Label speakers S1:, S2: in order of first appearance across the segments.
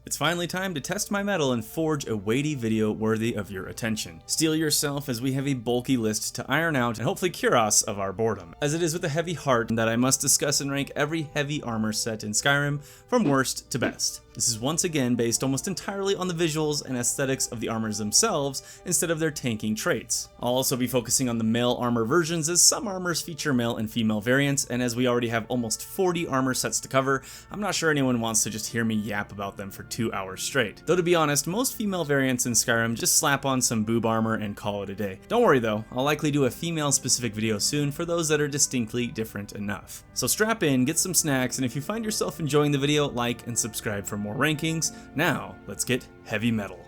S1: It's finally time to test my mettle and forge a weighty video worthy of your attention. Steel yourself as we have a bulky list to iron out and hopefully cure us of our boredom, as it is with a heavy heart that I must discuss and rank every heavy armor set in Skyrim from worst to best. This is once again based almost entirely on the visuals and aesthetics of the armors themselves instead of their tanking traits. I'll also be focusing on the male armor versions, as some armors feature male and female variants, and as we already have almost 40 armor sets to cover, I'm not sure anyone wants to just hear me yap about them for 2 hours straight. Though to be honest, most female variants in Skyrim just slap on some boob armor and call it a day. Don't worry though, I'll likely do a female specific video soon for those that are distinctly different enough. So strap in, get some snacks, and if you find yourself enjoying the video, like and subscribe for more rankings. Now, let's get heavy metal.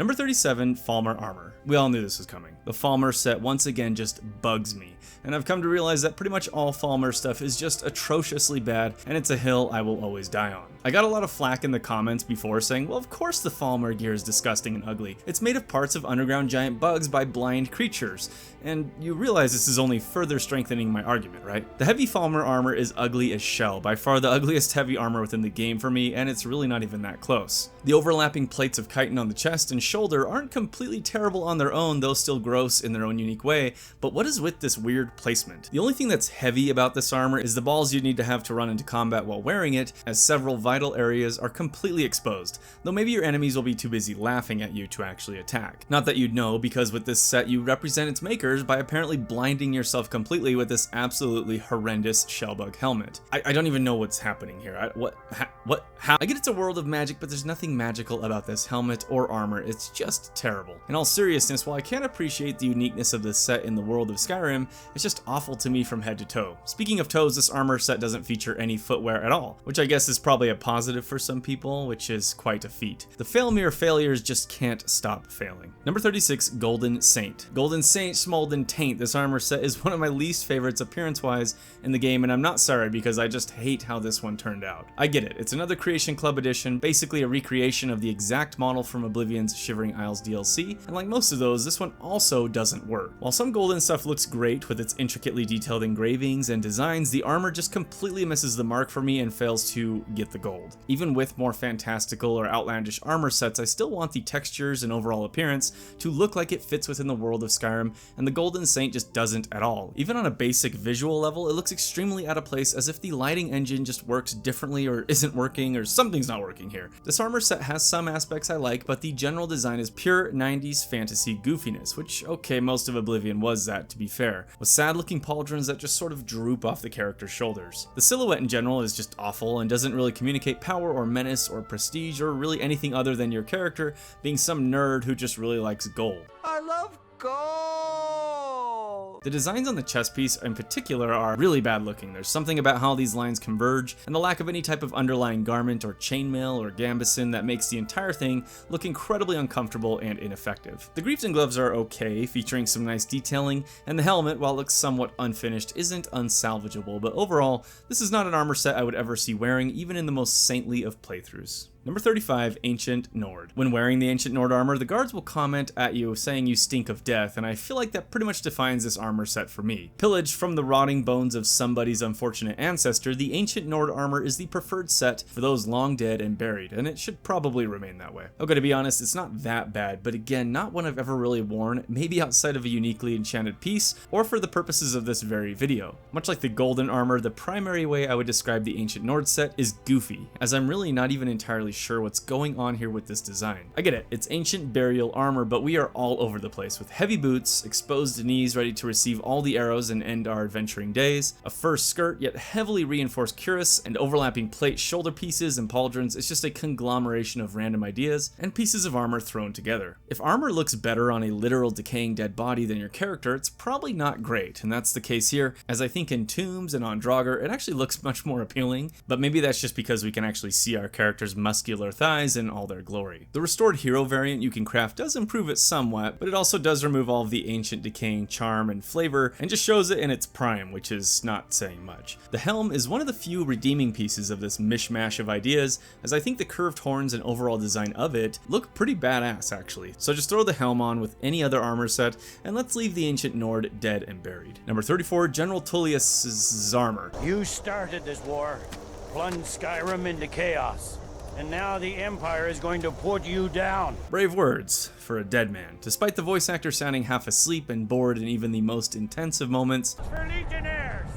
S1: Number 37, Falmer Armor. We all knew this was coming. The Falmer set once again just bugs me, and I've come to realize that pretty much all Falmer stuff is just atrociously bad, and it's a hill I will always die on. I got a lot of flack in the comments before saying, well, of course the Falmer gear is disgusting and ugly. It's made of parts of underground giant bugs by blind creatures. And you realize this is only further strengthening my argument, right? The heavy Falmer armor is ugly as shell, by far the ugliest heavy armor within the game for me, and it's really not even that close. The overlapping plates of chitin on the chest and shoulder aren't completely terrible on their own, though still gross in their own unique way, but what is with this weird placement? The only thing that's heavy about this armor is the balls you need to have to run into combat while wearing it, as several vital areas are completely exposed, though maybe your enemies will be too busy laughing at you to actually attack. Not that you'd know, because with this set you represent its makers by apparently blinding yourself completely with this absolutely horrendous shellbug helmet. I don't even know what's happening here. How? I get it's a world of magic, but there's nothing magical about this helmet or armor. It's just terrible. In all seriousness, while I can't appreciate the uniqueness of this set in the world of Skyrim, it's just awful to me from head to toe. Speaking of toes, this armor set doesn't feature any footwear at all, which I guess is probably a positive for some people, which is quite a feat. The Failmere failures just can't stop failing. Number 36, Golden Saint. Golden Saint Smolden Taint. This armor set is one of my least favorites appearance-wise in the game, and I'm not sorry because I just hate how this one turned out. I get it, it's another Creation Club edition, basically a recreation of the exact model from Oblivion's Shivering Isles DLC, and like most of those, this one also doesn't work. While some golden stuff looks great with its intricately detailed engravings and designs, the armor just completely misses the mark for me and fails to get the gold. Even with more fantastical or outlandish armor sets, I still want the textures and overall appearance to look like it fits within the world of Skyrim, and the Golden Saint just doesn't at all. Even on a basic visual level, it looks extremely out of place, as if the lighting engine just works differently or isn't working, or something's not working here. This armor set has some aspects I like, but the general design is pure 90s fantasy goofiness, which, okay, most of Oblivion was that, to be fair, with sad looking pauldrons that just sort of droop off the character's shoulders. The silhouette in general is just awful and doesn't really communicate power or menace or prestige or really anything other than your character being some nerd who just really likes gold.
S2: I love gold!
S1: The designs on the chest piece in particular are really bad looking. There's something about how these lines converge and the lack of any type of underlying garment or chainmail or gambeson that makes the entire thing look incredibly uncomfortable and ineffective. The greaves and gloves are okay, featuring some nice detailing, and the helmet, while it looks somewhat unfinished, isn't unsalvageable, but overall, this is not an armor set I would ever see wearing, even in the most saintly of playthroughs. Number 35, Ancient Nord. When wearing the Ancient Nord armor, the guards will comment at you saying you stink of death, and I feel like that pretty much defines this armor set for me. Pillaged from the rotting bones of somebody's unfortunate ancestor, the Ancient Nord armor is the preferred set for those long dead and buried, and it should probably remain that way. Okay, to be honest, it's not that bad, but again, not one I've ever really worn, maybe outside of a uniquely enchanted piece, or for the purposes of this very video. Much like the golden armor, the primary way I would describe the Ancient Nord set is goofy, as I'm really not even entirely sure what's going on here with this design. I get it, it's ancient burial armor, but we are all over the place with heavy boots, exposed knees ready to receive all the arrows and end our adventuring days, a fur skirt, yet heavily reinforced cuirass, and overlapping plate shoulder pieces and pauldrons. It's just a conglomeration of random ideas and pieces of armor thrown together. If armor looks better on a literal decaying dead body than your character, it's probably not great, and that's the case here, as I think in Tombs and on Draugr, it actually looks much more appealing, but maybe that's just because we can actually see our character's musket muscular thighs in all their glory. The restored hero variant you can craft does improve it somewhat, but it also does remove all of the ancient decaying charm and flavor and just shows it in its prime, which is not saying much. The helm is one of the few redeeming pieces of this mishmash of ideas, as I think the curved horns and overall design of it look pretty badass actually. So just throw the helm on with any other armor set, and let's leave the ancient Nord dead and buried. Number 34, General Tullius's armor.
S2: You started this war, plunged Skyrim into chaos, and now the Empire is going to put you down.
S1: Brave words for a dead man. Despite the voice actor sounding half asleep and bored in even the most intense of moments.
S2: For Legionnaires,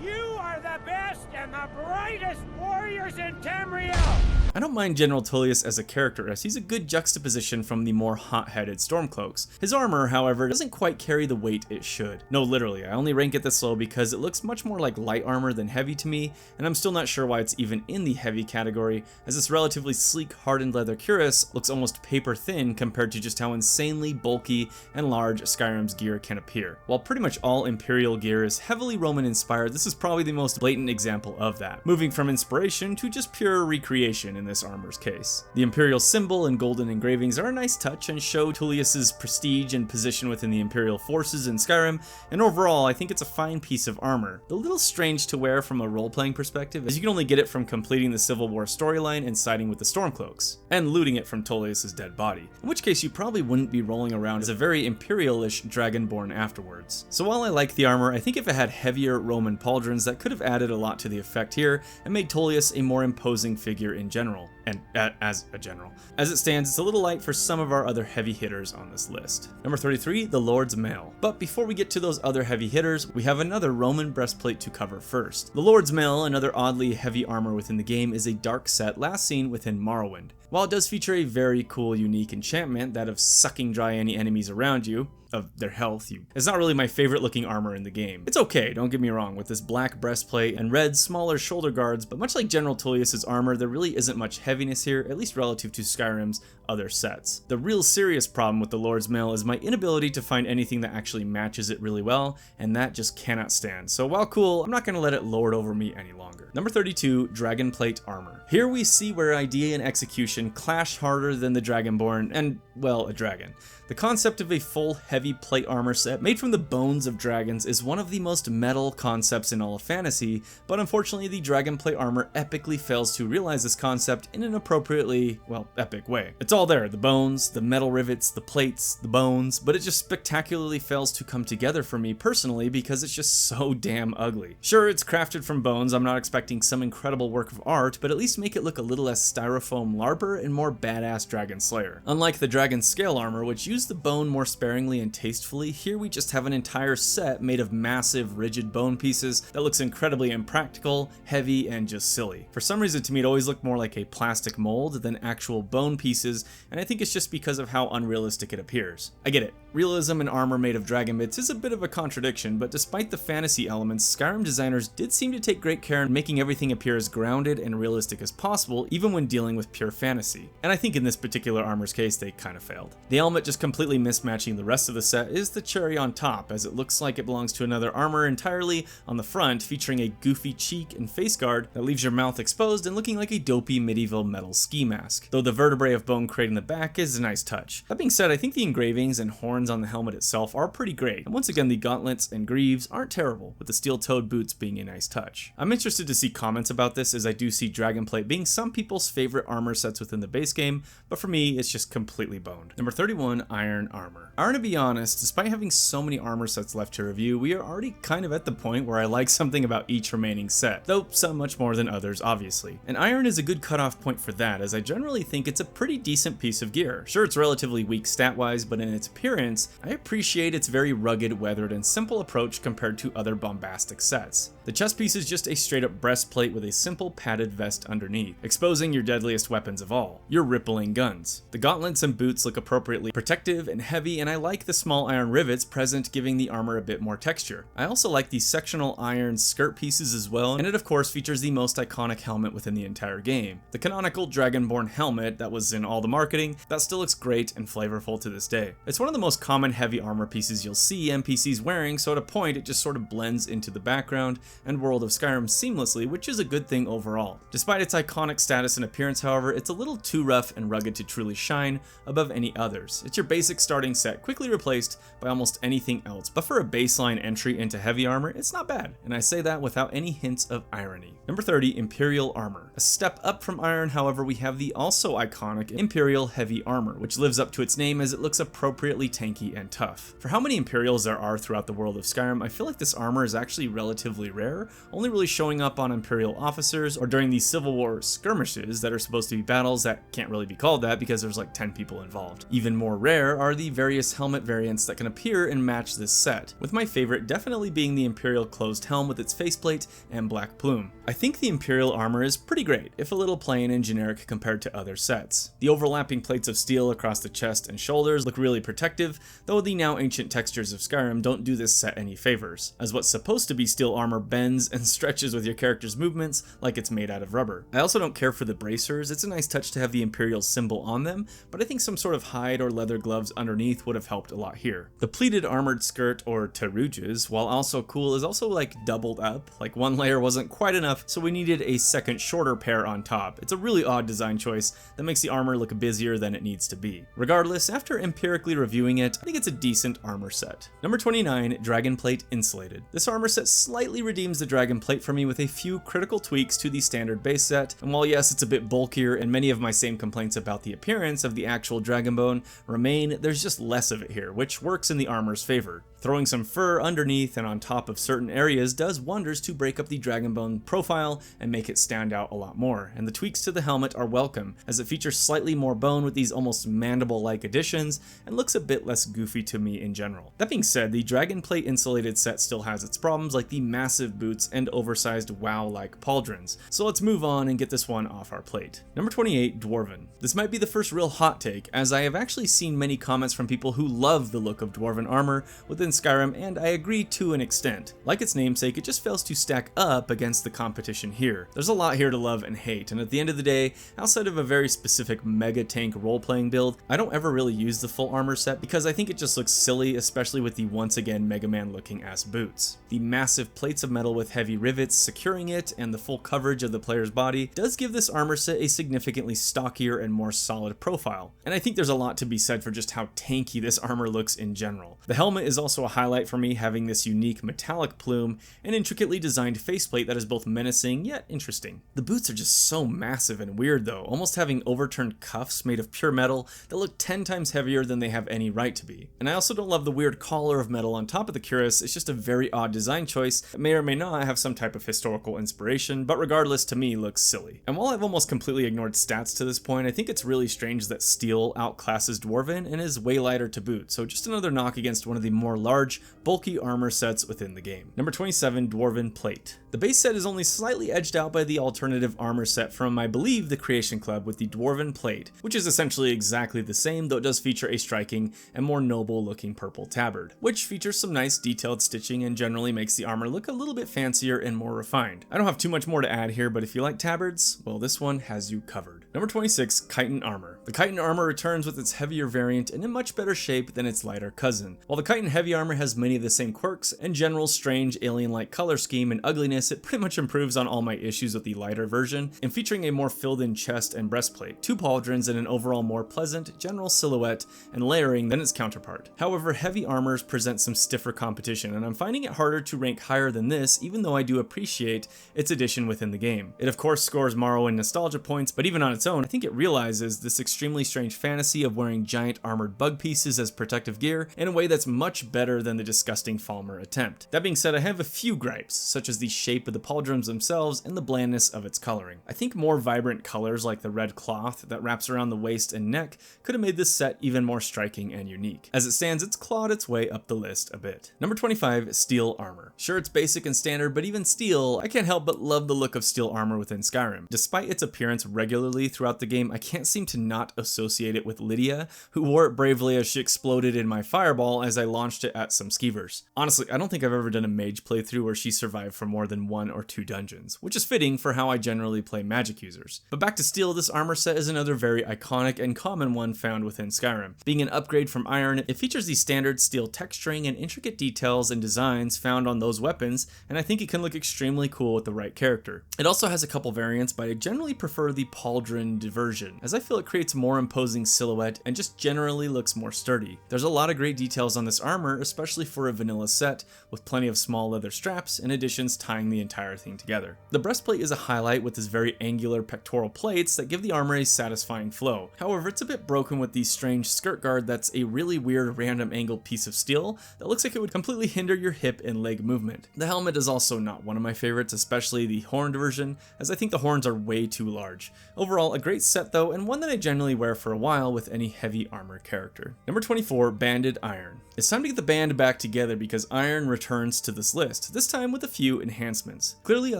S2: you are the best and the brightest warriors in Tamriel.
S1: I don't mind General Tullius as a character, as he's a good juxtaposition from the more hot-headed Stormcloaks. His armor, however, doesn't quite carry the weight it should. No, literally, I only rank it this low because it looks much more like light armor than heavy to me, and I'm still not sure why it's even in the heavy category, as this relatively sleek, hardened leather cuirass looks almost paper thin compared to just how insanely bulky and large Skyrim's gear can appear. While pretty much all Imperial gear is heavily Roman inspired, this is probably the most blatant example of that, moving from inspiration to just pure recreation in this armor's case. The Imperial symbol and golden engravings are a nice touch and show Tullius's prestige and position within the Imperial forces in Skyrim, and overall I think it's a fine piece of armor. A little strange to wear from a role-playing perspective, as you can only get it from completing the Civil War storyline and siding with the Stormcloaks, and looting it from Tullius's dead body, in which case you probably wouldn't be rolling around as a very Imperial-ish Dragonborn afterwards. So while I like the armor, I think if it had heavier Roman pauldrons, that could have added a lot to the effect here and made Tullius a more imposing figure in general. And as a general. As it stands, it's a little light for some of our other heavy hitters on this list. Number 33, the Lord's Mail. But before we get to those other heavy hitters, we have another Roman breastplate to cover first. The Lord's Mail, another oddly heavy armor within the game, is a dark set last seen within Morrowind. While it does feature a very cool, unique enchantment, that of sucking dry any enemies around you, of their health, it's not really my favorite looking armor in the game. It's okay, don't get me wrong, with this black breastplate and red, smaller shoulder guards, but much like General Tullius's armor, there really isn't much heaviness here, at least relative to Skyrim's other sets. The real serious problem with the Lord's Mail is my inability to find anything that actually matches it really well, and that just cannot stand. So while cool, I'm not going to let it lord over me any longer. Number 32, Dragonplate armor. Here we see where idea and execution clash harder than the Dragonborn, and, well, a dragon. The concept of a full heavy plate armor set made from the bones of dragons is one of the most metal concepts in all of fantasy, but unfortunately the Dragonplate armor epically fails to realize this concept in an appropriately, well, epic way. It's all there, the bones, the metal rivets, the plates, the bones, but it just spectacularly fails to come together for me personally because it's just so damn ugly. Sure, it's crafted from bones, I'm not expecting some incredible work of art, but at least make it look a little less styrofoam larper and more badass Dragon Slayer. Unlike the Dragon Scale armor, which used the bone more sparingly and tastefully, here we just have an entire set made of massive, rigid bone pieces that looks incredibly impractical, heavy, and just silly. For some reason, to me, it always looked more like a plastic mold than actual bone pieces, and I think it's just because of how unrealistic it appears. I get it. Realism in armor made of dragon bits is a bit of a contradiction, but despite the fantasy elements, Skyrim designers did seem to take great care in making everything appear as grounded and realistic as possible, even when dealing with pure fantasy. And I think in this particular armor's case, they kind of failed. The helmet just completely mismatching the rest of the set is the cherry on top, as it looks like it belongs to another armor entirely on the front, featuring a goofy cheek and face guard that leaves your mouth exposed and looking like a dopey medieval metal ski mask, though the vertebrae of bone creating the back is a nice touch. That being said, I think the engravings and horns on the helmet itself are pretty great, and once again the gauntlets and greaves aren't terrible, with the steel-toed boots being a nice touch. I'm interested to see comments about this, as I do see Dragonplate being some people's favorite armor sets within the base game, but for me it's just completely boned. Number 31, Iron armor. To be honest, despite having so many armor sets left to review, we are already kind of at the point where I like something about each remaining set, though some much more than others obviously. And Iron is a good cutoff point for that, as I generally think it's a pretty decent piece of gear. Sure, it's relatively weak stat-wise, but in its appearance, I appreciate its very rugged, weathered, and simple approach compared to other bombastic sets. The chest piece is just a straight-up breastplate with a simple padded vest underneath, exposing your deadliest weapons of all, your rippling guns. The gauntlets and boots look appropriately protective and heavy, and I like the small iron rivets present, giving the armor a bit more texture. I also like the sectional iron skirt pieces as well, and it of course features the most iconic helmet within the entire game. The canonical Dragonborn helmet that was in all the marketing, that still looks great and flavorful to this day. It's one of the most common heavy armor pieces you'll see NPCs wearing, so at a point it just sort of blends into the background and world of Skyrim seamlessly, which is a good thing overall. Despite its iconic status and appearance, however, it's a little too rough and rugged to truly shine above any others. It's your basic starting set, quickly replaced by almost anything else, but for a baseline entry into heavy armor, it's not bad, and I say that without any hints of irony. Number 30, Imperial Armor. A step up from Iron, however, we have the also iconic Imperial Heavy Armor, which lives up to its name as it looks appropriately tanky and tough. For how many Imperials there are throughout the world of Skyrim, I feel like this armor is actually relatively rare, only really showing up on Imperial officers or during these Civil War skirmishes that are supposed to be battles that can't really be called that because there's like 10 people involved. Even more rare are the various helmet variants that can appear and match this set, with my favorite definitely being the Imperial closed helm with its faceplate and black plume. I think the Imperial armor is pretty great, if a little plain and generic compared to other sets. The overlapping plates of steel across the chest and shoulders look really protective, though the now ancient textures of Skyrim don't do this set any favors, as what's supposed to be steel armor bends and stretches with your character's movements like it's made out of rubber. I also don't care for the bracers. It's a nice touch to have the Imperial symbol on them, but I think some sort of hide or leather gloves underneath would have helped a lot here. The pleated armored skirt, or tarujas, while also cool, is also like doubled up, like one layer wasn't quite enough, so we needed a second shorter pair on top. It's a really odd design choice that makes the armor look busier than it needs to be. Regardless, after empirically reviewing it, I think it's a decent armor set. Number 29, Dragon Plate Insulated. This armor set slightly redeems the Dragon Plate for me with a few critical tweaks to the standard base set, and while yes, it's a bit bulkier and many of my same complaints about the appearance of the actual Dragon Bone remain, there's just less of it here, which works in the armor's favor. Throwing some fur underneath and on top of certain areas does wonders to break up the Dragon Bone profile and make it stand out a lot more, and the tweaks to the helmet are welcome, as it features slightly more bone with these almost mandible-like additions and looks a bit less goofy to me in general. That being said, the Dragon Plate Insulated set still has its problems like the massive boots and oversized WoW-like pauldrons, so let's move on and get this one off our plate. Number 28, Dwarven. This might be the first real hot take, as I have actually seen many comments from people who love the look of Dwarven armor within Skyrim, and I agree to an extent. Like its namesake, it just fails to stack up against the competition here. There's a lot here to love and hate, and at the end of the day, outside of a very specific mega tank role-playing build, I don't ever really use the full armor set because I think it just looks silly, especially with the once again Mega Man looking ass boots. The massive plates of metal with heavy rivets securing it and the full coverage of the player's body does give this armor set a significantly stockier and more solid profile, and I think there's a lot to be said for just how tanky this armor looks in general. The helmet is also a highlight for me, having this unique metallic plume and intricately designed faceplate that is both menacing yet interesting. The boots are just so massive and weird though, almost having overturned cuffs made of pure metal that look 10 times heavier than they have any right to be. And I also don't love the weird collar of metal on top of the cuirass. It's just a very odd design choice that may or may not have some type of historical inspiration, but regardless, to me looks silly. And while I've almost completely ignored stats to this point, I think it's really strange that steel outclasses Dwarven and is way lighter to boot, so just another knock against one of the more large, bulky armor sets within the game. Number 27, Dwarven Plate. The base set is only slightly edged out by the alternative armor set from, I believe, the Creation Club with the Dwarven Plate, which is essentially exactly the same, though it does feature a striking and more noble looking purple tabard, which features some nice detailed stitching and generally makes the armor look a little bit fancier and more refined. I don't have too much more to add here, but if you like tabards, well, this one has you covered. Number 26, Chiton Armor. The Chiton Armor returns with its heavier variant and in much better shape than its lighter cousin. While the Chiton Heavy Armor has many of the same quirks and general strange alien-like color scheme and ugliness, it pretty much improves on all my issues with the lighter version, and featuring a more filled-in chest and breastplate, two pauldrons, and an overall more pleasant general silhouette and layering than its counterpart. However, heavy armors present some stiffer competition, and I'm finding it harder to rank higher than this, even though I do appreciate its addition within the game. It of course scores Morrowind nostalgia points, but even on its own, I think it realizes this extremely strange fantasy of wearing giant armored bug pieces as protective gear in a way that's much better than the disgusting Falmer attempt. That being said, I have a few gripes, such as the shape of the pauldrons themselves and the blandness of its coloring. I think more vibrant colors like the red cloth that wraps around the waist and neck could have made this set even more striking and unique. As it stands, it's clawed its way up the list a bit. Number 25, Steel Armor. Sure, it's basic and standard, but even steel, I can't help but love the look of steel armor within Skyrim. Despite its appearance regularly throughout the game, I can't seem to not associate it with Lydia, who wore it bravely as she exploded in my fireball as I launched it at some skeevers. Honestly, I don't think I've ever done a mage playthrough where she survived for more than 1 or 2 dungeons, which is fitting for how I generally play magic users. But back to steel, this armor set is another very iconic and common one found within Skyrim. Being an upgrade from iron, it features the standard steel texturing and intricate details and designs found on those weapons, and I think it can look extremely cool with the right character. It also has a couple variants, but I generally prefer the pauldron version, as I feel it creates a more imposing silhouette and just generally looks more sturdy. There's a lot of great details on this armor, especially for a vanilla set, with plenty of small leather straps and additions tying the entire thing together. The breastplate is a highlight with its very angular pectoral plates that give the armor a satisfying flow. However, it's a bit broken with the strange skirt guard that's a really weird random angled piece of steel that looks like it would completely hinder your hip and leg movement. The helmet is also not one of my favorites, especially the horned version, as I think the horns are way too large. Overall, a great set though, and one that I generally wear for a while with any heavy armor character. Number 24, Banded Iron. It's time to get the band back together because Iron returns to this list, this time with a few enhancements. Clearly, I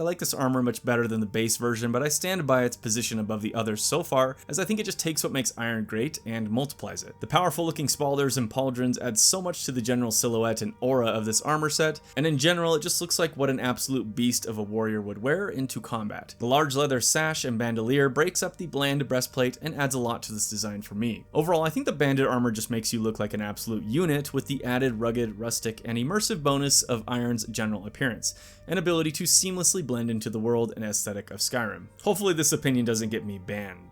S1: like this armor much better than the base version, but I stand by its position above the others so far, as I think it just takes what makes Iron great and multiplies it. The powerful looking spaulders and pauldrons add so much to the general silhouette and aura of this armor set, and in general, it just looks like what an absolute beast of a warrior would wear into combat. The large leather sash and bandolier breaks up the bland breastplate and adds a lot to this design for me. Overall, I think the banded armor just makes you look like an absolute unit with the added rugged, rustic, and immersive bonus of Iron's general appearance, and ability to seamlessly blend into the world and aesthetic of Skyrim. Hopefully this opinion doesn't get me banned.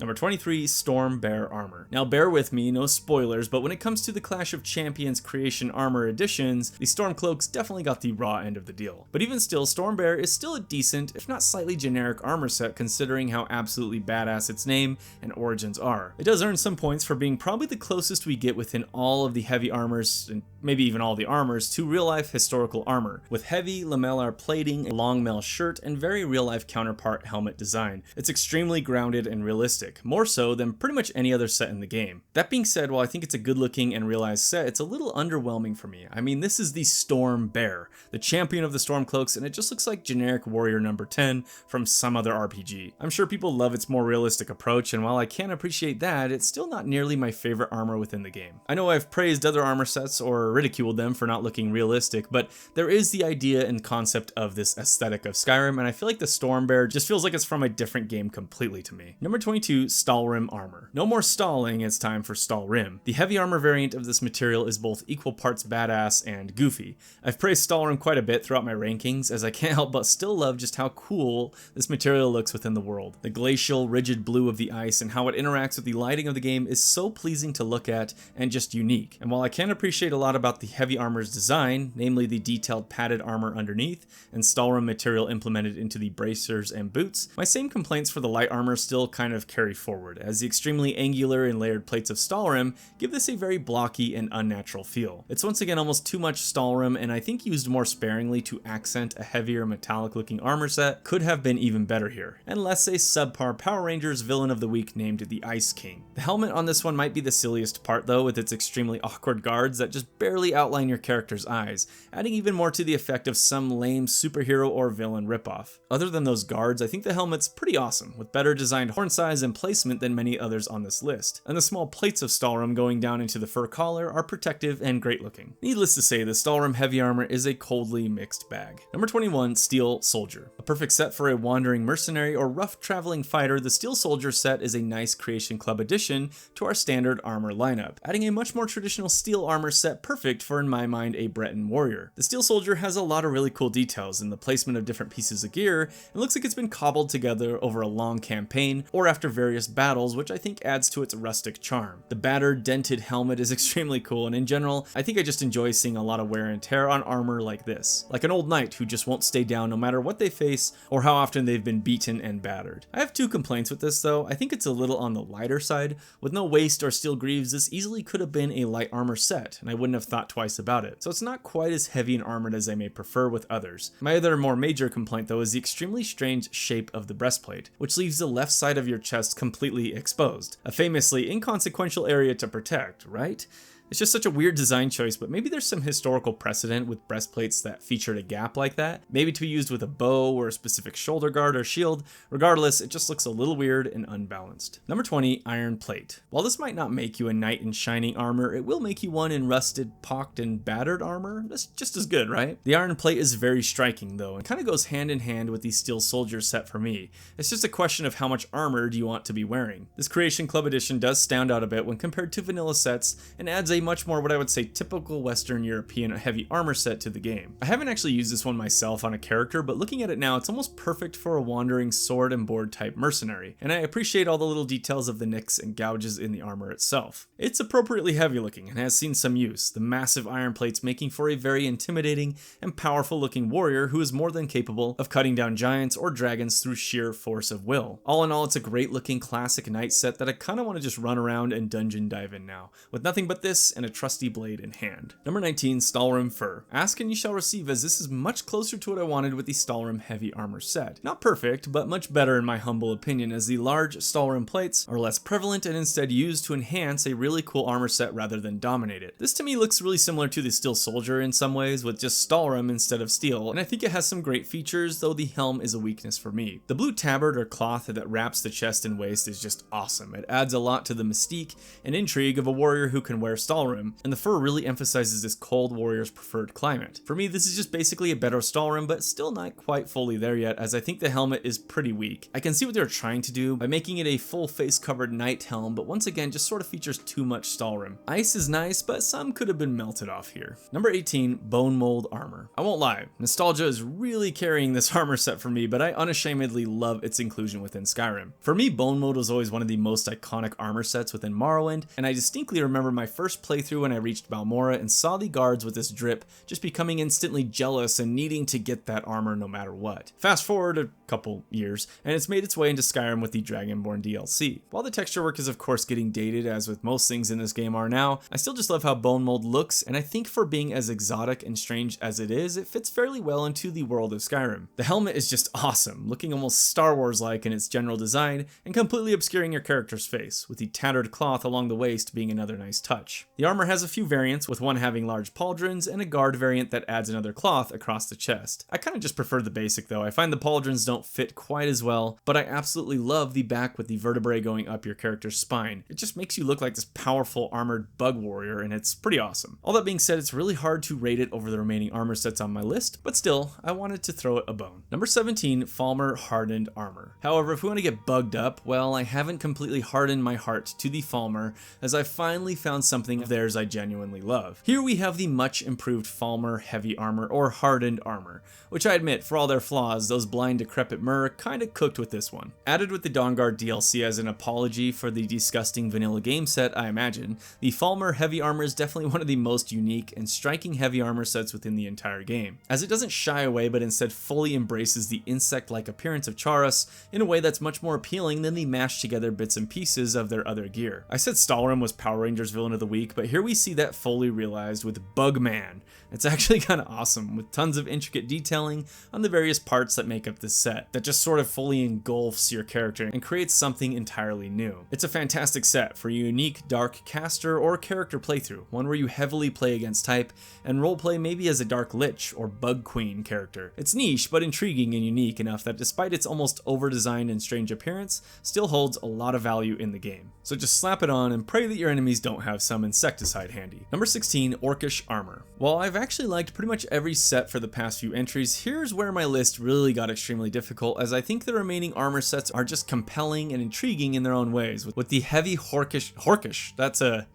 S1: Number 23, Storm Bear Armor. Now bear with me, no spoilers, but when it comes to the Clash of Champions Creation Armor editions, the Storm Cloaks definitely got the raw end of the deal. But even still, Storm Bear is still a decent, if not slightly generic armor set considering how absolutely badass its name and origins are. It does earn some points for being probably the closest we get within all of the heavy armors, and maybe even all the armors, to real-life historical armor, with heavy lamellar plating, a long mail shirt, and very real-life counterpart helmet design. It's extremely grounded and realistic, more so than pretty much any other set in the game. That being said, while I think it's a good looking and realized set, it's a little underwhelming for me. I mean, this is the Storm Bear, the champion of the Stormcloaks, and it just looks like generic warrior number 10 from some other RPG. I'm sure people love its more realistic approach, and while I can appreciate that, it's still not nearly my favorite armor within the game. I know I've praised other armor sets or ridiculed them for not looking realistic, but there is the idea and concept of this aesthetic of Skyrim, and I feel like the Storm Bear just feels like it's from a different game completely to me. Number 22, Stalrim Armor. No more stalling, it's time for Stalrim. The heavy armor variant of this material is both equal parts badass and goofy. I've praised Stalrim quite a bit throughout my rankings, as I can't help but still love just how cool this material looks within the world. The glacial, rigid blue of the ice and how it interacts with the lighting of the game is so pleasing to look at and just unique. And while I can appreciate a lot about the heavy armor's design, namely the detailed padded armor underneath and Stalrim material implemented into the bracers and boots, my same complaints for the light armor still kind of carry forward, as the extremely angular and layered plates of Stalrim give this a very blocky and unnatural feel. It's once again almost too much Stalrim, and I think used more sparingly to accent a heavier metallic looking armor set could have been even better here, and less a subpar Power Rangers villain of the week named the Ice King. The helmet on this one might be the silliest part though, with its extremely awkward guards that just barely outline your character's eyes, adding even more to the effect of some lame superhero or villain ripoff. Other than those guards, I think the helmet's pretty awesome, with better designed horn size and placement than many others on this list, and the small plates of Stalrim going down into the fur collar are protective and great looking. Needless to say, the Stalrim heavy armor is a coldly mixed bag. Number 21, Steel Soldier. A perfect set for a wandering mercenary or rough traveling fighter, the Steel Soldier set is a nice Creation Club addition to our standard armor lineup, adding a much more traditional steel armor set perfect for, in my mind, a Breton warrior. The Steel Soldier has a lot of really cool details in the placement of different pieces of gear, and looks like it's been cobbled together over a long campaign or after various battles, which I think adds to its rustic charm. The battered, dented helmet is extremely cool, and in general, I think I just enjoy seeing a lot of wear and tear on armor like this, like an old knight who just won't stay down no matter what they face or how often they've been beaten and battered. I have two complaints with this though. I think it's a little on the lighter side. With no waist or steel greaves, this easily could have been a light armor set, and I wouldn't have thought twice about it. So it's not quite as heavy and armored as I may prefer with others. My other more major complaint though is the extremely strange shape of the breastplate, which leaves the left side of your chest completely exposed. A famously inconsequential area to protect, right? It's just such a weird design choice, but maybe there's some historical precedent with breastplates that featured a gap like that, maybe to be used with a bow or a specific shoulder guard or shield. Regardless, it just looks a little weird and unbalanced. Number 20, Iron Plate. While this might not make you a knight in shining armor, it will make you one in rusted, pocked, and battered armor. That's just as good, right? The Iron Plate is very striking though, and kind of goes hand in hand with the Steel Soldier set for me. It's just a question of how much armor do you want to be wearing. This Creation Club edition does stand out a bit when compared to vanilla sets, and adds a much more what I would say typical Western European heavy armor set to the game. I haven't actually used this one myself on a character, but looking at it now, it's almost perfect for a wandering sword and board type mercenary, and I appreciate all the little details of the nicks and gouges in the armor itself. It's appropriately heavy looking and has seen some use, the massive iron plates making for a very intimidating and powerful looking warrior who is more than capable of cutting down giants or dragons through sheer force of will. All in all, it's a great looking classic knight set that I kind of want to just run around and dungeon dive in now, with nothing but this and a trusty blade in hand. Number 19, Stalrim Fur. Ask and you shall receive, as this is much closer to what I wanted with the Stalrim heavy armor set. Not perfect, but much better in my humble opinion, as the large Stalrim plates are less prevalent and instead used to enhance a really cool armor set rather than dominate it. This to me looks really similar to the Steel Soldier in some ways, with just Stalrim instead of steel, and I think it has some great features, though the helm is a weakness for me. The blue tabard or cloth that wraps the chest and waist is just awesome. It adds a lot to the mystique and intrigue of a warrior who can wear Stalrim, and the fur really emphasizes this cold warrior's preferred climate. For me, this is just basically a better Stalrim, but still not quite fully there yet, as I think the helmet is pretty weak. I can see what they're trying to do by making it a full face covered knight helm, but once again just sort of features too much Stalrim. Ice is nice, but some could have been melted off here. Number 18, Bone Mold Armor. I won't lie, nostalgia is really carrying this armor set for me, but I unashamedly love its inclusion within Skyrim. For me, Bone Mold was always one of the most iconic armor sets within Morrowind, and I distinctly remember my first playthrough when I reached Balmora and saw the guards with this drip just becoming instantly jealous and needing to get that armor no matter what. Fast forward a couple years, and it's made its way into Skyrim with the Dragonborn DLC. While the texture work is of course getting dated, as with most things in this game are now, I still just love how Bone Mold looks, and I think for being as exotic and strange as it is, it fits fairly well into the world of Skyrim. The helmet is just awesome, looking almost Star Wars-like in its general design, and completely obscuring your character's face, with the tattered cloth along the waist being another nice touch. The armor has a few variants, with one having large pauldrons, and a guard variant that adds another cloth across the chest. I kind of just prefer the basic though. I find the pauldrons don't fit quite as well, but I absolutely love the back with the vertebrae going up your character's spine. It just makes you look like this powerful armored bug warrior, and it's pretty awesome. All that being said, it's really hard to rate it over the remaining armor sets on my list, but still, I wanted to throw it a bone. Number 17, Falmer Hardened Armor. However, if we want to get bugged up, well, I haven't completely hardened my heart to the Falmer, as I finally found something of theirs I genuinely love. Here we have the much improved Falmer Heavy Armor, or Hardened Armor, which I admit, for all their flaws, those blind decrepit Myrrh kinda cooked with this one. Added with the Dawnguard DLC as an apology for the disgusting vanilla game set, I imagine, the Falmer Heavy Armor is definitely one of the most unique and striking heavy armor sets within the entire game, as it doesn't shy away but instead fully embraces the insect-like appearance of Charos in a way that's much more appealing than the mashed together bits and pieces of their other gear. I said Stalrim was Power Rangers Villain of the Week, but here we see that fully realized with Bugman. It's actually kind of awesome, with tons of intricate detailing on the various parts that make up this set, that just sort of fully engulfs your character and creates something entirely new. It's a fantastic set for a unique dark caster or character playthrough, one where you heavily play against type and roleplay maybe as a Dark Lich or Bug Queen character. It's niche but intriguing and unique enough that despite its almost over-designed and strange appearance, still holds a lot of value in the game. So just slap it on and pray that your enemies don't have some insecticide handy. Number 16, Orcish Armor. While I've actually liked pretty much every set for the past few entries, here's where my list really got extremely difficult, as I think the remaining armor sets are just compelling and intriguing in their own ways, with the heavy Horkish, that's a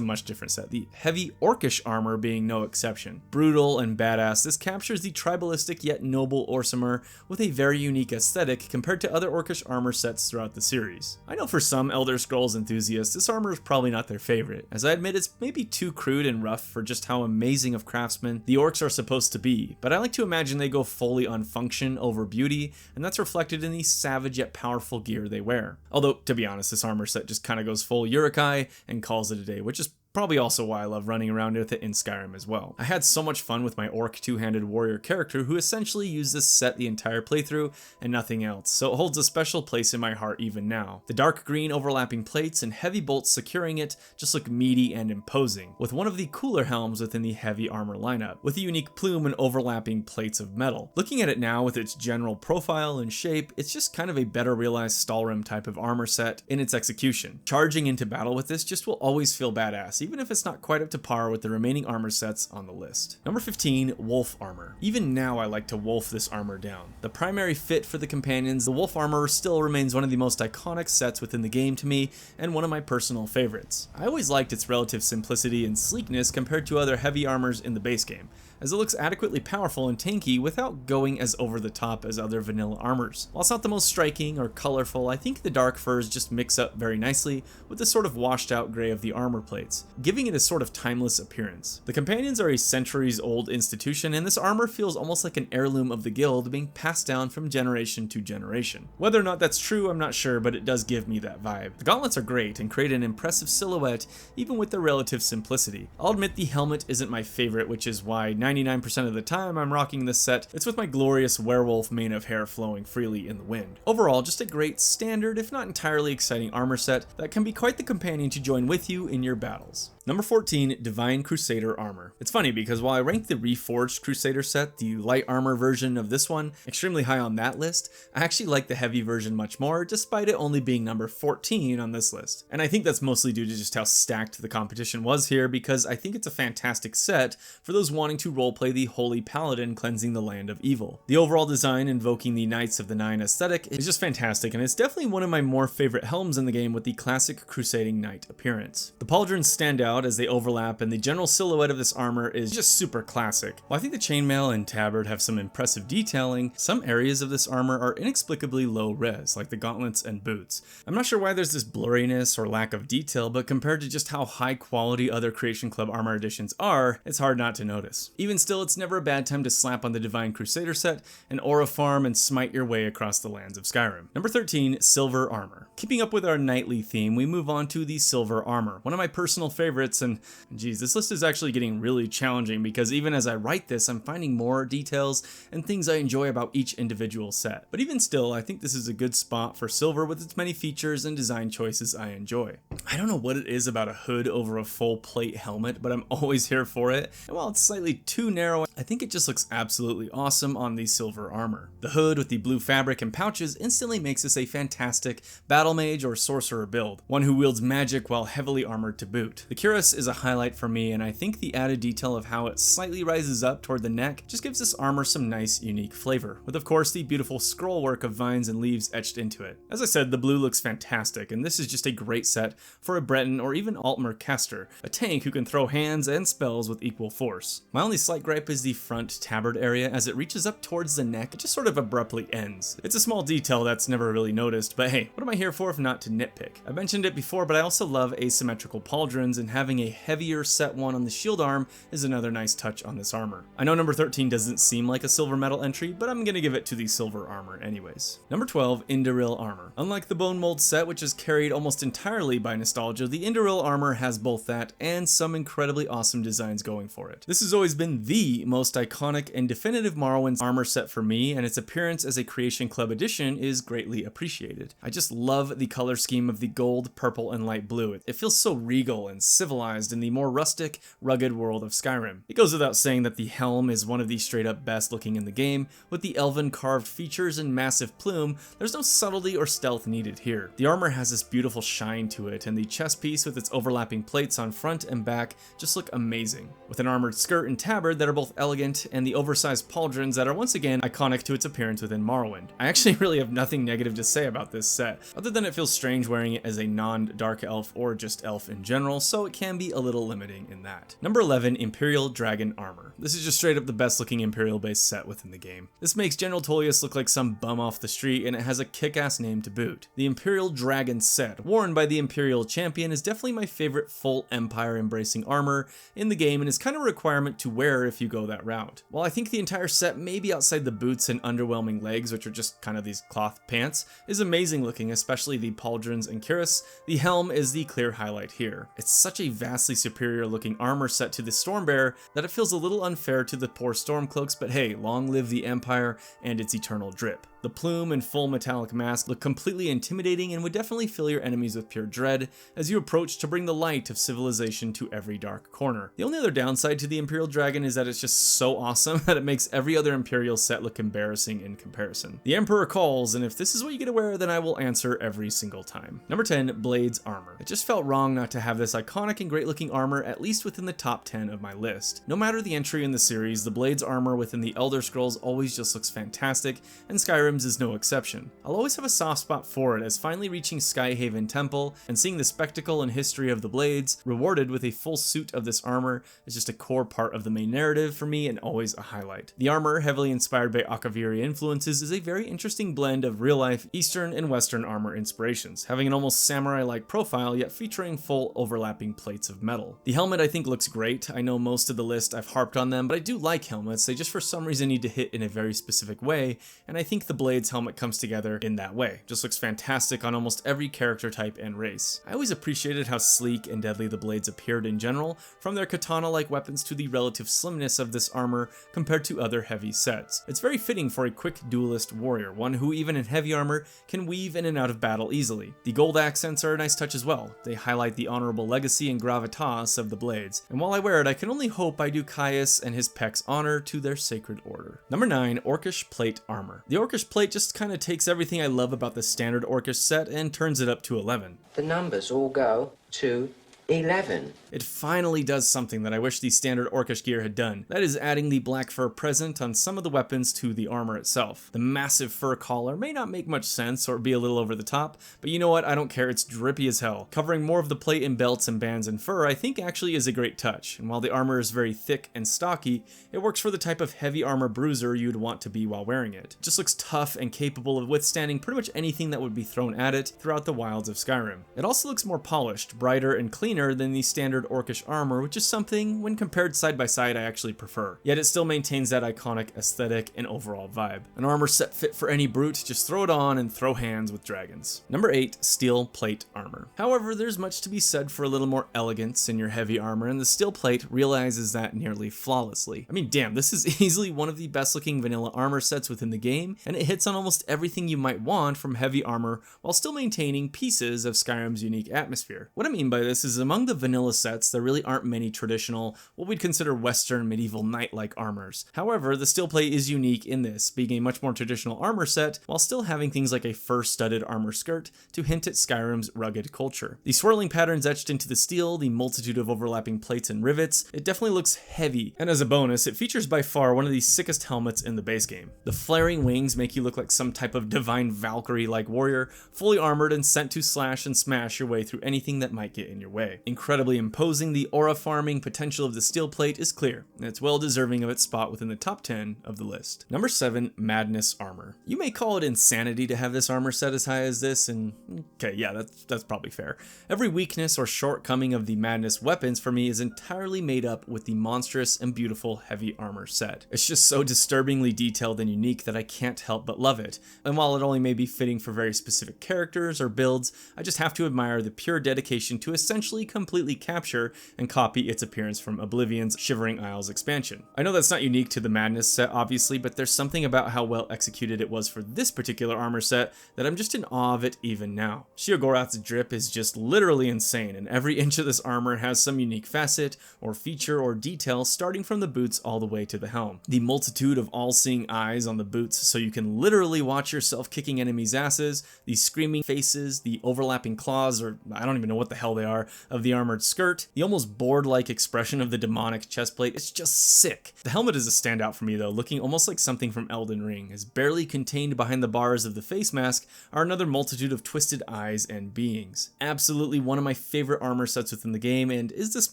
S1: much different set. The heavy Orcish armor being no exception. Brutal and badass, this captures the tribalistic yet noble Orsimer with a very unique aesthetic compared to other Orcish armor sets throughout the series. I know for some Elder Scrolls enthusiasts, this armor is probably not their favorite, as I admit it's maybe too crude and rough for just how amazing of craftsmen the orcs are supposed to be, but I like to imagine they go fully on function over beauty, and that's reflected in the savage yet powerful gear they wear. Although, to be honest, this armor set just kinda goes full Uruk-hai and calls it a day, which is Probably also why I love running around with it in Skyrim as well. I had so much fun with my orc two-handed warrior character who essentially used this set the entire playthrough and nothing else, so it holds a special place in my heart even now. The dark green overlapping plates and heavy bolts securing it just look meaty and imposing, with one of the cooler helms within the heavy armor lineup, with a unique plume and overlapping plates of metal. Looking at it now with its general profile and shape, it's just kind of a better realized Stalrim type of armor set in its execution. Charging into battle with this just will always feel badass, even if it's not quite up to par with the remaining armor sets on the list. Number 15, Wolf Armor. Even now I like to wolf this armor down. The primary fit for the companions, the Wolf Armor still remains one of the most iconic sets within the game to me, and one of my personal favorites. I always liked its relative simplicity and sleekness compared to other heavy armors in the base game, as it looks adequately powerful and tanky without going as over the top as other vanilla armors. While it's not the most striking or colorful, I think the dark furs just mix up very nicely with the sort of washed out gray of the armor plates, giving it a sort of timeless appearance. The companions are a centuries old institution, and this armor feels almost like an heirloom of the guild being passed down from generation to generation. Whether or not that's true, I'm not sure, but it does give me that vibe. The gauntlets are great and create an impressive silhouette even with their relative simplicity. I'll admit the helmet isn't my favorite, which is why 99% of the time I'm rocking this set, it's with my glorious werewolf mane of hair flowing freely in the wind. Overall, just a great standard, if not entirely exciting armor set that can be quite the companion to join with you in your battles. Number 14, Divine Crusader Armor. It's funny because while I rank the Reforged Crusader set, the light armor version of this one, extremely high on that list, I actually like the heavy version much more, despite it only being number 14 on this list. And I think that's mostly due to just how stacked the competition was here, because I think it's a fantastic set for those wanting to roleplay the Holy Paladin cleansing the land of evil. The overall design invoking the Knights of the Nine aesthetic is just fantastic, and it's definitely one of my more favorite helms in the game with the classic crusading knight appearance. The pauldrons stand out as they overlap, and the general silhouette of this armor is just super classic. While I think the chainmail and tabard have some impressive detailing, some areas of this armor are inexplicably low res, like the gauntlets and boots. I'm not sure why there's this blurriness or lack of detail, but compared to just how high quality other Creation Club armor editions are, it's hard not to notice. Even still, it's never a bad time to slap on the Divine Crusader set, an aura farm, and smite your way across the lands of Skyrim. Number 13, Silver Armor. Keeping up with our knightly theme, we move on to the Silver Armor, one of my personal favorites, and geez, this list is actually getting really challenging because even as I write this, I'm finding more details and things I enjoy about each individual set. But even still, I think this is a good spot for Silver with its many features and design choices I enjoy. I don't know what it is about a hood over a full plate helmet, but I'm always here for it, and while it's slightly too narrow, I think it just looks absolutely awesome on the Silver Armor. The hood with the blue fabric and pouches instantly makes this a fantastic battle mage or sorcerer build, one who wields magic while heavily armored to boot. The cuirass is a highlight for me, and I think the added detail of how it slightly rises up toward the neck just gives this armor some nice unique flavor, with of course the beautiful scroll work of vines and leaves etched into it. As I said, the blue looks fantastic, and this is just a great set for a Breton or even Altmer caster, a tank who can throw hands and spells with equal force. My only slight gripe is the front tabard area. As it reaches up towards the neck, it just sort of abruptly ends. It's a small detail that's never really noticed, but hey, what am I here for if not to nitpick? I mentioned it before, but I also love asymmetrical pauldrons, and having a heavier set one on the shield arm is another nice touch on this armor. I know number 13 doesn't seem like a silver metal entry, but I'm gonna give it to the Silver Armor anyways. Number 12, Indoril Armor. Unlike the Bone Mold set, which is carried almost entirely by nostalgia, the Indoril Armor has both that and some incredibly awesome designs going for it. This has always been the most iconic and definitive Morrowind armor set for me, and its appearance as a Creation Club edition is greatly appreciated. I just love the color scheme of the gold, purple, and light blue. It feels so regal and civilized in the more rustic, rugged world of Skyrim. It goes without saying that the helm is one of the straight up best looking in the game. With the elven carved features and massive plume, there's no subtlety or stealth needed here. The armor has this beautiful shine to it, and the chest piece with its overlapping plates on front and back just look amazing. With an armored skirt and tabard that are both elegant, and the oversized pauldrons that are once again iconic to its appearance within Morrowind. I actually really have nothing negative to say about this set, other than it feels strange wearing it as a non-dark elf or just elf in general, so it can be a little limiting in that. Number 11, Imperial Dragon Armor. This is just straight up the best looking Imperial based set within the game. This makes General Tullius look like some bum off the street, and it has a kick-ass name to boot. The Imperial Dragon set, worn by the Imperial Champion, is definitely my favorite full Empire embracing armor in the game, and is kind of a requirement to wear if you go that route. While I think the entire set, maybe outside the boots and underwhelming legs, which are just kind of these cloth pants, is amazing looking, especially the pauldrons and cuirass, the helm is the clear highlight here. It's such a vastly superior looking armor set to the Stormbearer that it feels a little unfair to the poor Stormcloaks, but hey, long live the Empire and its eternal drip. The plume and full metallic mask look completely intimidating and would definitely fill your enemies with pure dread as you approach to bring the light of civilization to every dark corner. The only other downside to the Imperial Dragon is that it's just so awesome that it makes every other Imperial set look embarrassing in comparison. The Emperor calls, and if this is what you get to wear, then I will answer every single time. Number 10, Blades Armor. It just felt wrong not to have this iconic and great looking armor at least within the top 10 of my list. No matter the entry in the series, the Blades armor within the Elder Scrolls always just looks fantastic, and Skyrim's is no exception. I'll always have a soft spot for it, as finally reaching Skyhaven Temple and seeing the spectacle and history of the Blades rewarded with a full suit of this armor is just a core part of the main narrative for me and always a highlight. The armor, heavily inspired by Akaviri influences, is a very interesting blend of real-life Eastern and Western armor inspirations, having an almost samurai-like profile yet featuring full overlapping plates of metal. The helmet I think looks great. I know most of the list I've harped on them, but I do like helmets. They just for some reason need to hit in a very specific way, and I think the Blades helmet comes together in that way. Just looks fantastic on almost every character type and race. I always appreciated how sleek and deadly the Blades appeared in general, from their katana-like weapons to the relative slimness of this armor compared to other heavy sets. It's very fitting for a quick duelist warrior, one who even in heavy armor can weave in and out of battle easily. The gold accents are a nice touch as well. They highlight the honorable legacy and gravitas of the Blades, and while I wear it, I can only hope I do Caius and his pecs honor to their sacred order. Number 9, Orcish Plate Armor. The Orcish Plate just kind of takes everything I love about the standard Orcish set and turns it up to 11.
S3: The numbers all go to 11.
S1: It finally does something that I wish the standard Orcish gear had done. That is adding the black fur present on some of the weapons to the armor itself. The massive fur collar may not make much sense or be a little over the top, but you know what, I don't care, it's drippy as hell. Covering more of the plate in belts and bands and fur I think actually is a great touch, and while the armor is very thick and stocky, it works for the type of heavy armor bruiser you'd want to be while wearing it. It just looks tough and capable of withstanding pretty much anything that would be thrown at it throughout the wilds of Skyrim. It also looks more polished, brighter, and cleaner than the standard Orcish armor, which is something, when compared side by side, I actually prefer. Yet it still maintains that iconic aesthetic and overall vibe. An armor set fit for any brute, just throw it on and throw hands with dragons. Number 8, Steel Plate Armor. However, there's much to be said for a little more elegance in your heavy armor, and the Steel Plate realizes that nearly flawlessly. I mean, damn, this is easily one of the best looking vanilla armor sets within the game, and it hits on almost everything you might want from heavy armor while still maintaining pieces of Skyrim's unique atmosphere. What I mean by this is among the vanilla sets, there really aren't many traditional, what we'd consider Western medieval knight-like armors. However, the Steel Plate is unique in this, being a much more traditional armor set, while still having things like a fur-studded armor skirt to hint at Skyrim's rugged culture. The swirling patterns etched into the steel, the multitude of overlapping plates and rivets, it definitely looks heavy, and as a bonus, it features by far one of the sickest helmets in the base game. The flaring wings make you look like some type of divine Valkyrie-like warrior, fully armored and sent to slash and smash your way through anything that might get in your way. Incredibly imposing, the aura farming potential of the Steel Plate is clear, and it's well deserving of its spot within the top 10 of the list. Number 7, Madness Armor. You may call it insanity to have this armor set as high as this, and okay, yeah, that's probably fair. Every weakness or shortcoming of the Madness weapons for me is entirely made up with the monstrous and beautiful heavy armor set. It's just so disturbingly detailed and unique that I can't help but love it, and while it only may be fitting for very specific characters or builds, I just have to admire the pure dedication to essentially completely capture and copy its appearance from Oblivion's Shivering Isles expansion. I know that's not unique to the Madness set obviously, but there's something about how well executed it was for this particular armor set that I'm just in awe of it even now. Sheogorath's drip is just literally insane, and every inch of this armor has some unique facet or feature or detail starting from the boots all the way to the helm. The multitude of all-seeing eyes on the boots so you can literally watch yourself kicking enemies' asses, the screaming faces, the overlapping claws, or I don't even know what the hell they are, of the armored skirt, the almost board-like expression of the demonic chestplate, it's just sick. The helmet is a standout for me though, looking almost like something from Elden Ring, as barely contained behind the bars of the face mask are another multitude of twisted eyes and beings. Absolutely one of my favorite armor sets within the game, and is this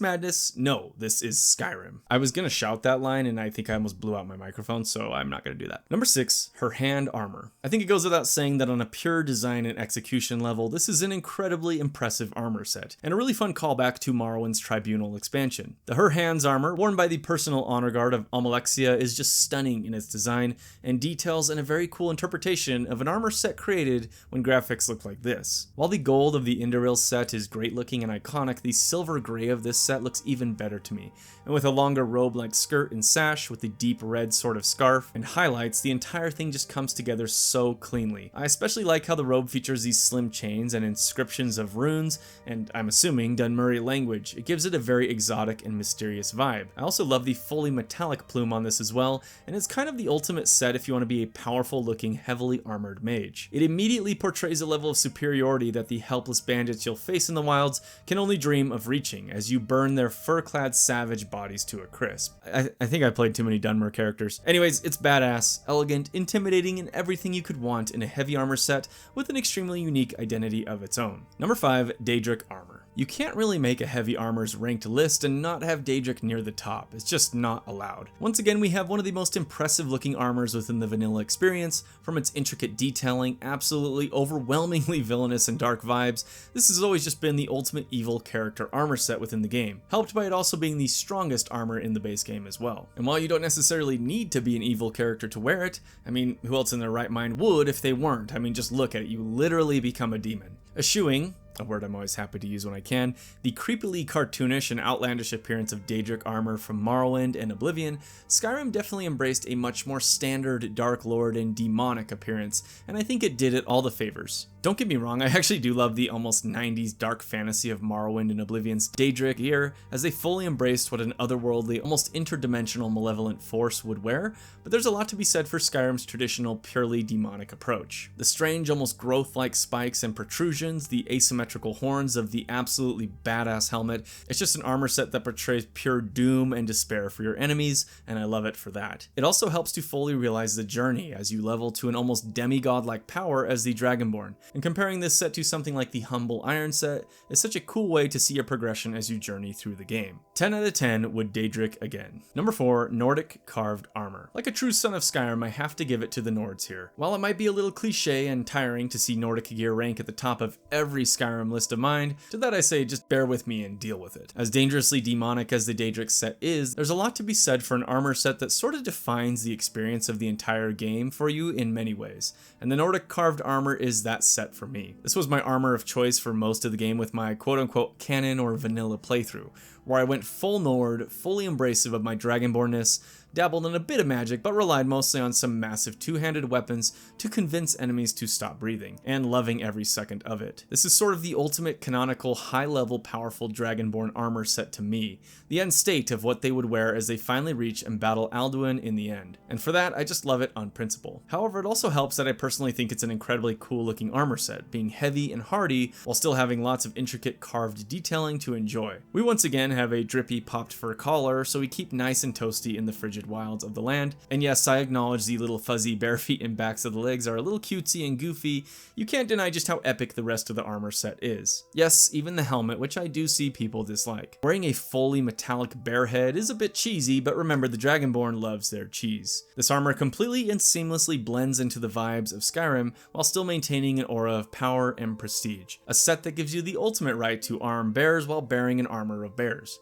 S1: madness? No, this is Skyrim. I was gonna shout that line and I think I almost blew out my microphone, so I'm not gonna do that. Number 6, her hand armor. I think it goes without saying that on a pure design and execution level, this is an incredibly impressive armor set, and a really fun fun callback to Morrowind's Tribunal expansion. The Her Hands armor, worn by the personal honor guard of Almalexia, is just stunning in its design and details and a very cool interpretation of an armor set created when graphics look like this. While the gold of the Indoril set is great looking and iconic, the silver gray of this set looks even better to me. And with a longer robe-like skirt and sash with the deep red sort of scarf and highlights, the entire thing just comes together so cleanly. I especially like how the robe features these slim chains and inscriptions of runes, and I'm assuming Dunmurry language. It gives it a very exotic and mysterious vibe. I also love the fully metallic plume on this as well, and it's kind of the ultimate set if you want to be a powerful looking, heavily armored mage. It immediately portrays a level of superiority that the helpless bandits you'll face in the wilds can only dream of reaching as you burn their fur-clad savage bodies to a crisp. I think I played too many Dunmer characters. Anyways, it's badass, elegant, intimidating, and everything you could want in a heavy armor set with an extremely unique identity of its own. Number 5, Daedric armor. You can't really make a heavy armor's ranked list and not have Daedric near the top. It's just not allowed. Once again, we have one of the most impressive looking armors within the vanilla experience. From its intricate detailing, absolutely overwhelmingly villainous and dark vibes, this has always just been the ultimate evil character armor set within the game, helped by it also being the strongest armor in the base game as well. And while you don't necessarily need to be an evil character to wear it, I mean, who else in their right mind would if they weren't? I mean, just look at it, you literally become a demon. Eschewing, a word I'm always happy to use when I can, the creepily cartoonish and outlandish appearance of Daedric armor from Morrowind and Oblivion, Skyrim definitely embraced a much more standard Dark Lord and demonic appearance, and I think it did it all the favors. Don't get me wrong, I actually do love the almost 90s dark fantasy of Morrowind and Oblivion's Daedric here, as they fully embraced what an otherworldly, almost interdimensional malevolent force would wear, but there's a lot to be said for Skyrim's traditional, purely demonic approach. The strange, almost growth-like spikes and protrusions, the asymmetrical horns of the absolutely badass helmet, it's just an armor set that portrays pure doom and despair for your enemies, and I love it for that. It also helps to fully realize the journey as you level to an almost demigod-like power as the Dragonborn. And comparing this set to something like the humble Iron set is such a cool way to see your progression as you journey through the game. 10 out of 10 would Daedric again. Number 4, Nordic carved armor. Like a true son of Skyrim, I have to give it to the Nords here. While it might be a little cliche and tiring to see Nordic gear rank at the top of every Skyrim list of mine, to that I say just bear with me and deal with it. As dangerously demonic as the Daedric set is, there's a lot to be said for an armor set that sort of defines the experience of the entire game for you in many ways, and the Nordic carved armor is that set for me. This was my armor of choice for most of the game with my quote-unquote canon or vanilla playthrough, where I went full Nord, fully embracive of my Dragonbornness, dabbled in a bit of magic, but relied mostly on some massive two-handed weapons to convince enemies to stop breathing, and loving every second of it. This is sort of the ultimate canonical, high-level, powerful Dragonborn armor set to me, the end state of what they would wear as they finally reach and battle Alduin in the end. And for that, I just love it on principle. However, it also helps that I personally think it's an incredibly cool-looking armor set, being heavy and hardy, while still having lots of intricate carved detailing to enjoy. We once again have a drippy popped fur collar, so we keep nice and toasty in the frigid wilds of the land. And yes, I acknowledge the little fuzzy bare feet and backs of the legs are a little cutesy and goofy. You can't deny just how epic the rest of the armor set is. Yes, even the helmet, which I do see people dislike. Wearing a fully metallic bear head is a bit cheesy, but remember the Dragonborn loves their cheese. This armor completely and seamlessly blends into the vibes of Skyrim while still maintaining an aura of power and prestige. A set that gives you the ultimate right to arm bears while bearing an armor of bears.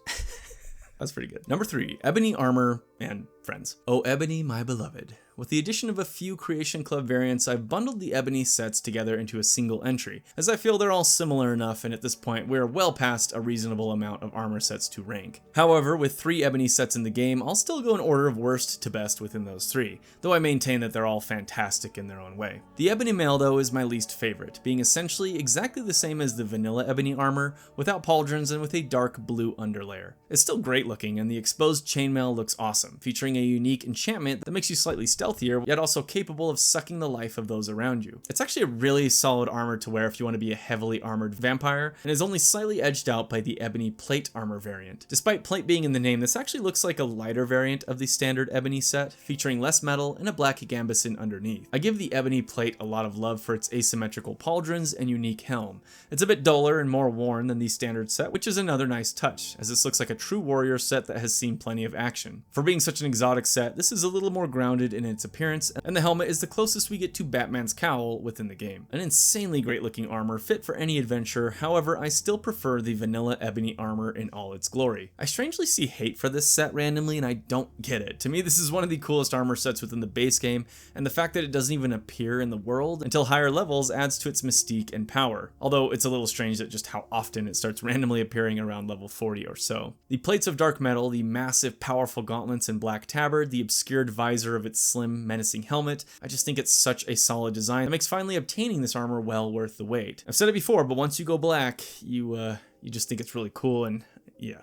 S1: That's pretty good. Number 3, Ebony armor and friends. Oh, Ebony, my beloved. With the addition of a few Creation Club variants, I've bundled the Ebony sets together into a single entry, as I feel they're all similar enough, and at this point, we're well past a reasonable amount of armor sets to rank. However, with 3 Ebony sets in the game, I'll still go in order of worst to best within those 3, though I maintain that they're all fantastic in their own way. The Ebony Mail, though, is my least favorite, being essentially exactly the same as the vanilla Ebony armor, without pauldrons and with a dark blue underlayer. It's still great looking, and the exposed chainmail looks awesome, featuring a unique enchantment that makes you slightly stealthier, yet also capable of sucking the life of those around you. It's actually a really solid armor to wear if you want to be a heavily armored vampire, and is only slightly edged out by the Ebony Plate armor variant. Despite plate being in the name, this actually looks like a lighter variant of the standard Ebony set, featuring less metal and a black gambeson underneath. I give the Ebony Plate a lot of love for its asymmetrical pauldrons and unique helm. It's a bit duller and more worn than the standard set, which is another nice touch, as this looks like a true warrior set that has seen plenty of action. For being such an exotic set, this is a little more grounded and its appearance, and the helmet is the closest we get to Batman's cowl within the game. An insanely great looking armor fit for any adventure, however I still prefer the vanilla ebony armor in all its glory. I strangely see hate for this set randomly and I don't get it. To me this is one of the coolest armor sets within the base game, and the fact that it doesn't even appear in the world until higher levels adds to its mystique and power, although it's a little strange that just how often it starts randomly appearing around level 40 or so. The plates of dark metal, the massive powerful gauntlets and black tabard, the obscured visor of its slim menacing helmet, I just think it's such a solid design that makes finally obtaining this armor well worth the wait. I've said it before, but once you go black, you just think it's really cool, and yeah.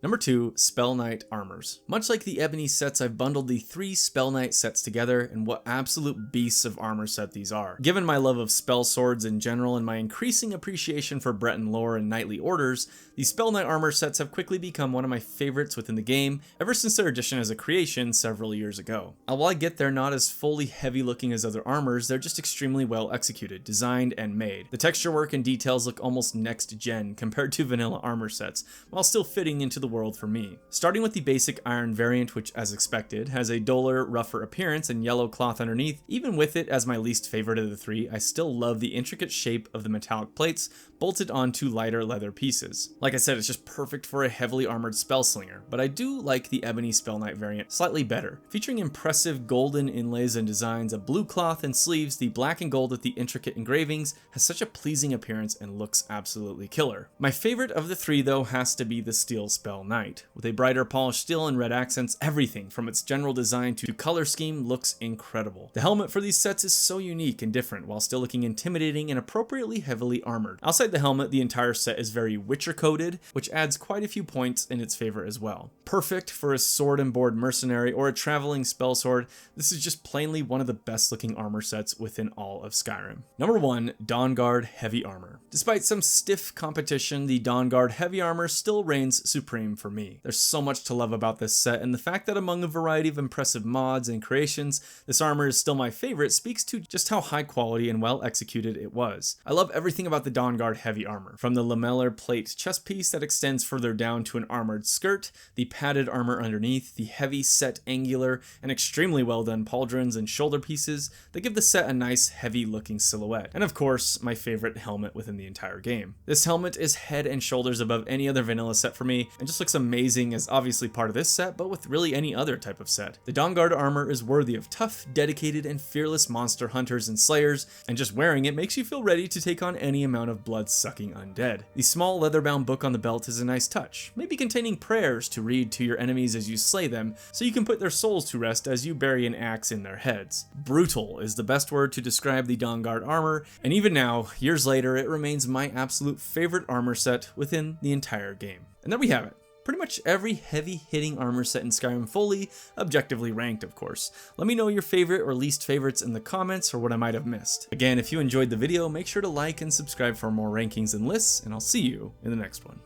S1: Number 2, Spell Knight armors. Much like the ebony sets, I've bundled the 3 Spell Knight sets together, and what absolute beasts of armor set these are. Given my love of spell swords in general and my increasing appreciation for Breton lore and knightly orders, the Spell Knight armor sets have quickly become one of my favorites within the game ever since their addition as a creation several years ago. While I get they're not as fully heavy looking as other armors, they're just extremely well executed, designed, and made. The texture work and details look almost next gen compared to vanilla armor sets, while still fitting into the world for me. Starting with the basic iron variant, which as expected has a duller, rougher appearance and yellow cloth underneath. Even with it as my least favorite of the 3, I still love the intricate shape of the metallic plates bolted onto lighter leather pieces. Like I said, it's just perfect for a heavily armored spellslinger, but I do like the ebony Spell Knight variant slightly better. Featuring impressive golden inlays and designs, a blue cloth and sleeves, the black and gold with the intricate engravings has such a pleasing appearance and looks absolutely killer. My favorite of the 3 though has to be the steel Spell Knight. With a brighter polished steel and red accents, everything from its general design to color scheme looks incredible. The helmet for these sets is so unique and different while still looking intimidating and appropriately heavily armored. Outside the helmet, the entire set is very Witcher coded, which adds quite a few points in its favor as well. Perfect for a sword and board mercenary or a traveling spell sword, this is just plainly one of the best looking armor sets within all of Skyrim. Number 1, Dawnguard Heavy Armor. Despite some stiff competition, the Dawnguard Heavy Armor still reigns supreme for me. There's so much to love about this set, and the fact that among a variety of impressive mods and creations, this armor is still my favorite speaks to just how high quality and well executed it was. I love everything about the Dawnguard Heavy Armor, from the lamellar plate chest piece that extends further down to an armored skirt, the padded armor underneath, the heavy set angular and extremely well done pauldrons and shoulder pieces that give the set a nice heavy looking silhouette, and of course my favorite helmet within the entire game. This helmet is head and shoulders above any other vanilla set for me and just looks amazing as obviously part of this set, but with really any other type of set. The Dawnguard armor is worthy of tough, dedicated, and fearless monster hunters and slayers, and just wearing it makes you feel ready to take on any amount of blood-sucking undead. The small leather-bound book on the belt is a nice touch, maybe containing prayers to read to your enemies as you slay them, so you can put their souls to rest as you bury an axe in their heads. Brutal is the best word to describe the Dawnguard armor, and even now, years later, it remains my absolute favorite armor set within the entire game. And there we have it. Pretty much every heavy-hitting armor set in Skyrim fully, objectively ranked of course. Let me know your favorite or least favorites in the comments or what I might have missed. Again, if you enjoyed the video, make sure to like and subscribe for more rankings and lists, and I'll see you in the next one.